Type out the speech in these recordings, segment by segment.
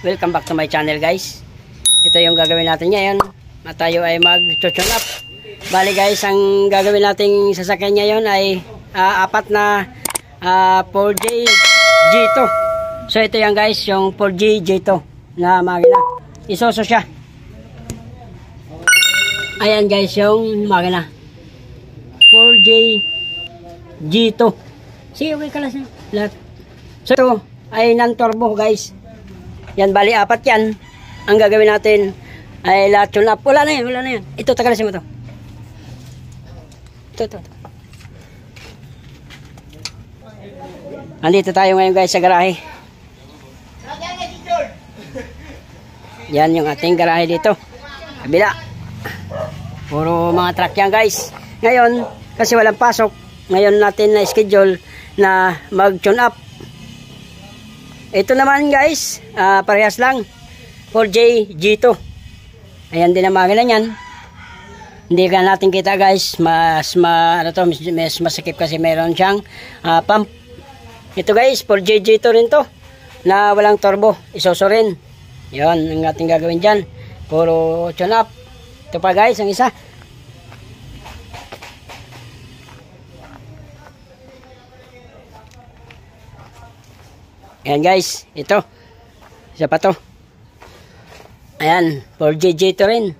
Welcome back to my channel guys. Ito yung gagawin natin ngayon na tayo ay mag-tune up. Bali guys, ang gagawin nating sasakyan ngayon ay apat na 4J G2. So ito yan guys, yung 4J G2 na makina. Isoso siya. Ayan guys, yung makina 4J G2. Sige, okay ka lang siya lahat. So ito ay non-turbo guys. Yan, bali apat yan. Ang gagawin natin ay lahat tune up. Wala na yan. Ito, tagalasin mo to. Ito. Andito tayo ngayon guys sa garahe. Yan yung ating garahe dito. Kabila. Puro mga truck yan guys. Ngayon, kasi walang pasok, ngayon natin na schedule na mag-tune up. Ito naman guys, parehas lang 4J G2. Ayan din ang makina niyan. Hindi ka natin kita guys, mas masikip kasi meron siyang pump. Ito guys, 4J G2 rin to na walang turbo, isoso rin. Yan ang ating gagawin dyan, puro tune up. Ito pa guys, ang isa. Ayan guys, ito. Isa pa to. Ayan, 4J G2 rin.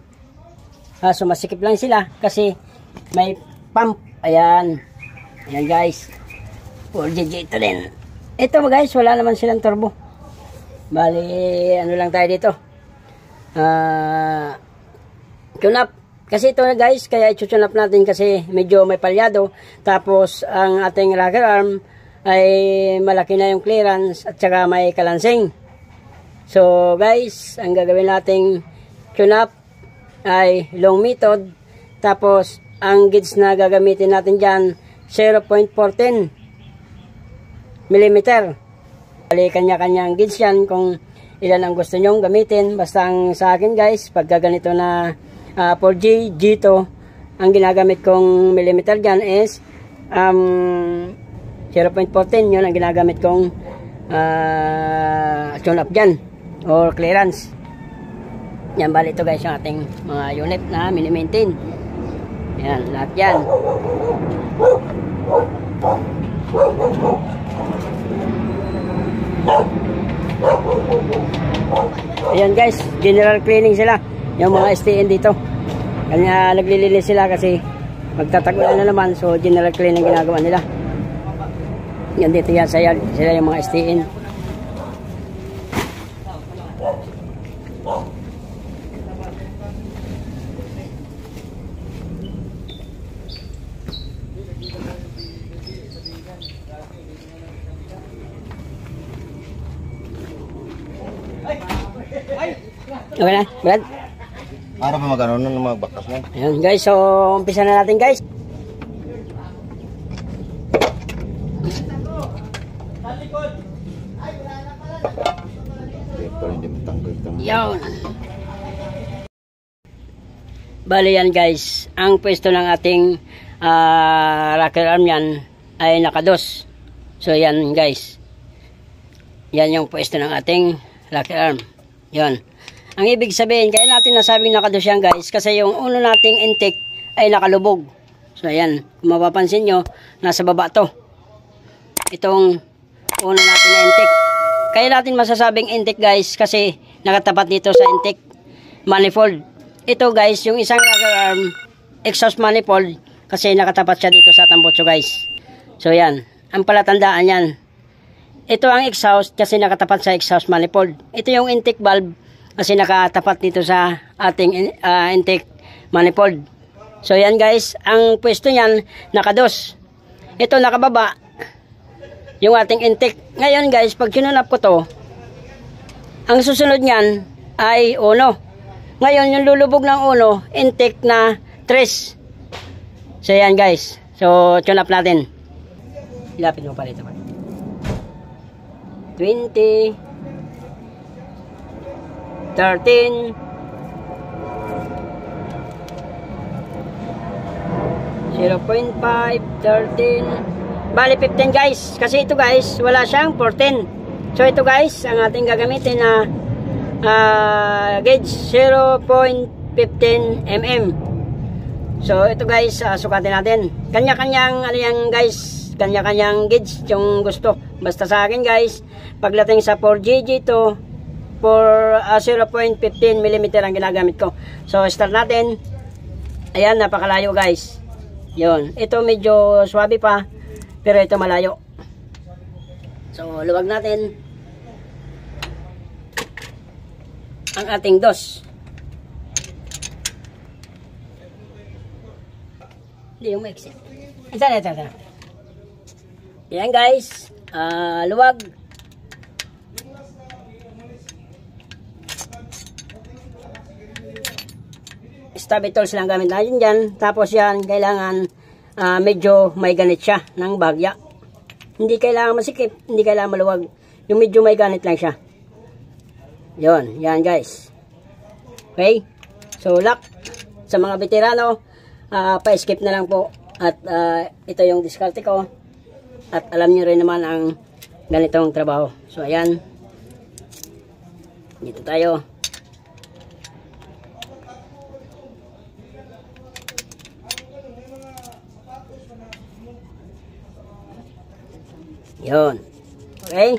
So masikip lang sila kasi may pump. Ayan. Ayan guys. 4J G2 rin. Ito guys, wala naman silang turbo. Bali, ano lang tayo dito. Tune up. Kasi ito guys, kaya i-tune up natin kasi medyo may palyado. Tapos ang ating rocker arm ay malaki na yung clearance at saka may kalansing. So guys, ang gagawin nating tune up ay long method. Tapos ang gauge na gagamitin natin dyan 0.14 mm. Bali kanya-kanyang gauge yan kung ilan ang gusto nyong gamitin. Basta ang sa akin guys, pagka ganito na 4G G2, ang ginagamit kong millimeter dyan is 0.14, yun ang ginagamit kong tune up dyan or clearance. Yan, bali ito guys yung ating mga unit na mini-maintain. Yan, lahat yan. Ayan guys, general cleaning sila yung mga STN dito. Kanya naglilinis sila kasi magtatagulan na naman, so general cleaning ginagawa nila. Yan dito yan, sila yung mga STN. Okay na, Brad? Para pa magano ng mga bakas mo. Ayan guys, so umpisa na natin guys. Yan. Bali yan guys, ang pwesto ng ating rocker arm yan ay nakados. So yan guys, yan yung pwesto ng ating rocker arm. Yan. Ang ibig sabihin, kaya natin nasabing nakados yan guys, kasi yung uno nating intake ay nakalubog. So yan, kung mapapansin nyo, nasa baba to. Itong uno natin na intake. Kaya natin masasabing intake guys, kasi nakatapat dito sa intake manifold. Ito guys, yung isang rocker arm exhaust manifold, kasi nakatapat siya dito sa tambutso guys. So yan, ang palatandaan yan. Ito ang exhaust kasi nakatapat sa exhaust manifold. Ito yung intake valve kasi nakatapat dito sa ating intake manifold. So yan guys, ang pwesto niyan nakados. Ito nakababa yung ating intake. Ngayon guys, pag kinunap ko to, ang susunod niyan ay uno. Ngayon yung lulubog ng uno, intake na 3. So yan guys, so tune up natin. Ilapit mo pa rito. 20, 13, 0.5, 13, bali 15 guys. Kasi ito guys, wala siyang 14. So ito guys, ang ating gagamitin na gauge 0.15 mm. So ito guys, sukatin natin. Kanya-kanyang ano yan guys, kanya-kanyang gauge yung gusto. Basta sa akin guys, pagdating sa 4GG to 0.15 mm ang ginagamit ko. So start natin. Ayan, napakalayo guys. Yun, ito medyo swabe pa, pero ito malayo. So luwag natin ang ating dos. Hindi yung maiksi. Ito. Yan guys, luwag. Stubby tools lang gamit natin dyan. Tapos yan, kailangan medyo may ganit siya ng bagya. Hindi kailangan masikip, hindi kailangan maluwag. Yung medyo may ganit lang siya. Yon, yan guys. Okay? So, lock. Sa mga veterano, pa-skip na lang po. At ito yung diskarte ko. At alam nyo rin naman ang ganitong trabaho. So, ayan. Dito tayo. Yun. Okay?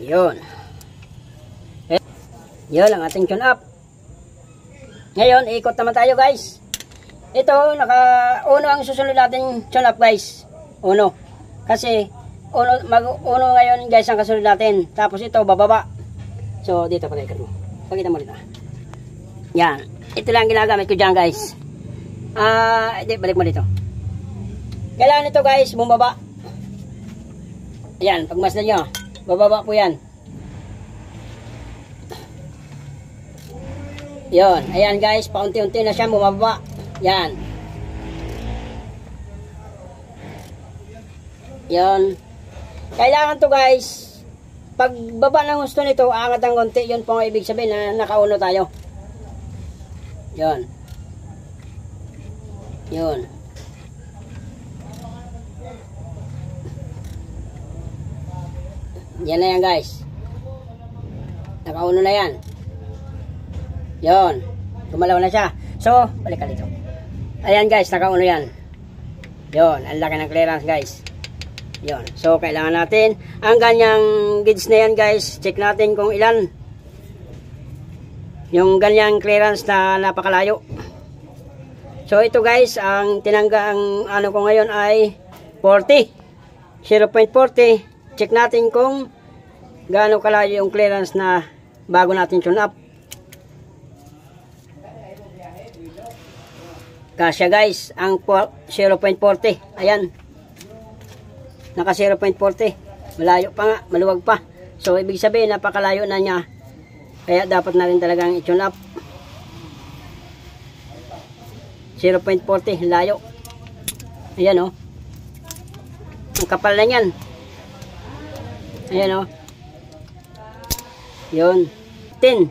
Yun. Okay. Yun ang ating tune up. Ngayon, ikot naman tayo guys. Ito, uno ang susunod natin tune up guys. Uno. Kasi, uno ngayon guys ang kasunod natin. Tapos ito, bababa. So, dito pala ikat mo. Pakita mo dito. Yan. Ito lang ginagamit ko dyan, guys. Balik mo dito. Kailangan ito, guys, bumaba. Yan. Pagmasdan nyo. Bababa po yan. Yon. Ayan, guys. Paunti-unti na siya bumaba. Yan. Yon. Kailangan to, guys. Pag baba ng gusto nito, aangat ang konti, yun po ang ibig sabihin na nakauno tayo. Yun. Yun. Yan na yan guys. Nakauno na yan. Yun. Gumalaw na siya. So, balik ka dito. Ayan guys, nakauno yan. Yun. Ang laki ng clearance guys. Yun. So, kailangan natin ang ganyang gauge na yan guys. Check natin kung ilan yung ganyang clearance na napakalayo. So, ito guys, ang ano ko ngayon ay 40. 0.40. Check natin kung gaano kalayo yung clearance na bago natin tune up. Kasya guys, ang 0.40. Ayan. Naka 0.40. Malayo pa nga, maluwag pa. So, ibig sabihin, napakalayo na niya. Kaya dapat na rin talagang i-tune up. 0.40, layo. Ayan o. Ang kapal na yan. Ayan o. Yun. 10.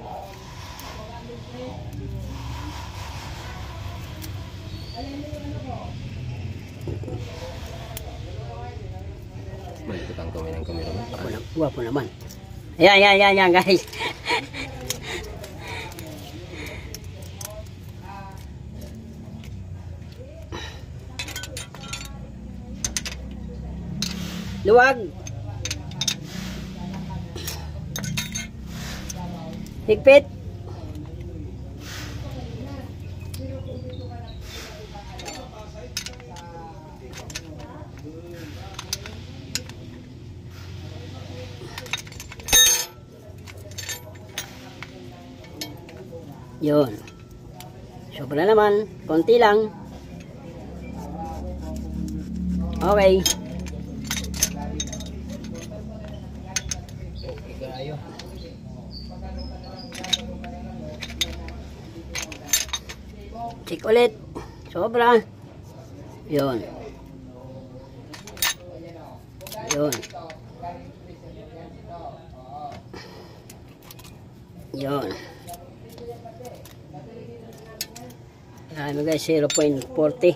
Balik ang kamay ng kamera mo. Guwapo naman. Ayan guys. Luwag. Higpit. Yun. Sobra naman. Konti lang. Okay. Check ulit. Sobra. Yun. Yun. Yun. Ano guys, 0.40.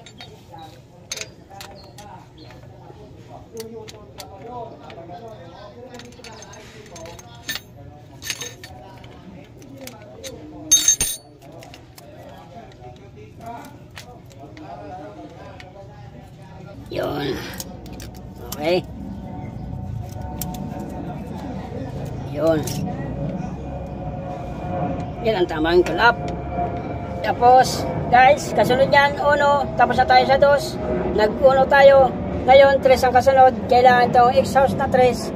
Yun. Okay. Yun. Yan ang tamang kulap. Tapos, guys, kasunod yan, 1, tapos na tayo sa 2. Nag-1 tayo. Ngayon, 3 ang kasunod. Kailangan itong exhaust na 3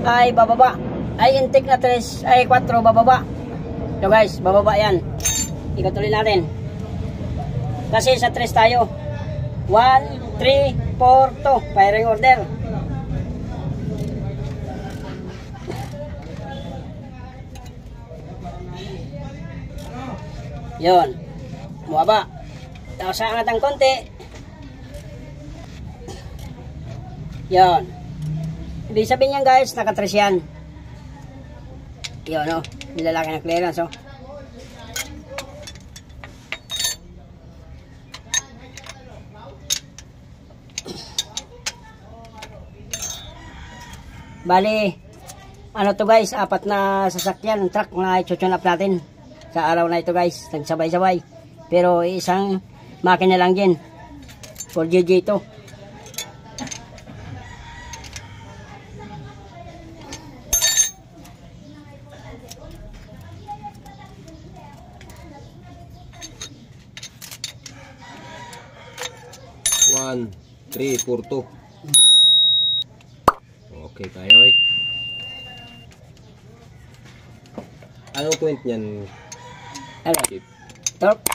ay bababa. Ay intake na 3 ay 4 bababa. So guys, bababa yan. Ikot ulit natin. Kasi sa 3 tayo. 1, 3, 4, 2. Firing order. Yun. Bumaba. Tapos angat ang konti. Yun. Ibig sabihin yan guys, naka-3 yan. Yun o. Nilalaki ng clearance o. Bali, ano to guys, 4 na sasakyan, truck na i-tune up natin sa araw na ito guys, nagsabay-sabay. Pero isang makina lang din, 4GG ito. One, 3, 4, 2. Okay tayo eh. Anong point niyan? Ano? Chip? Torque?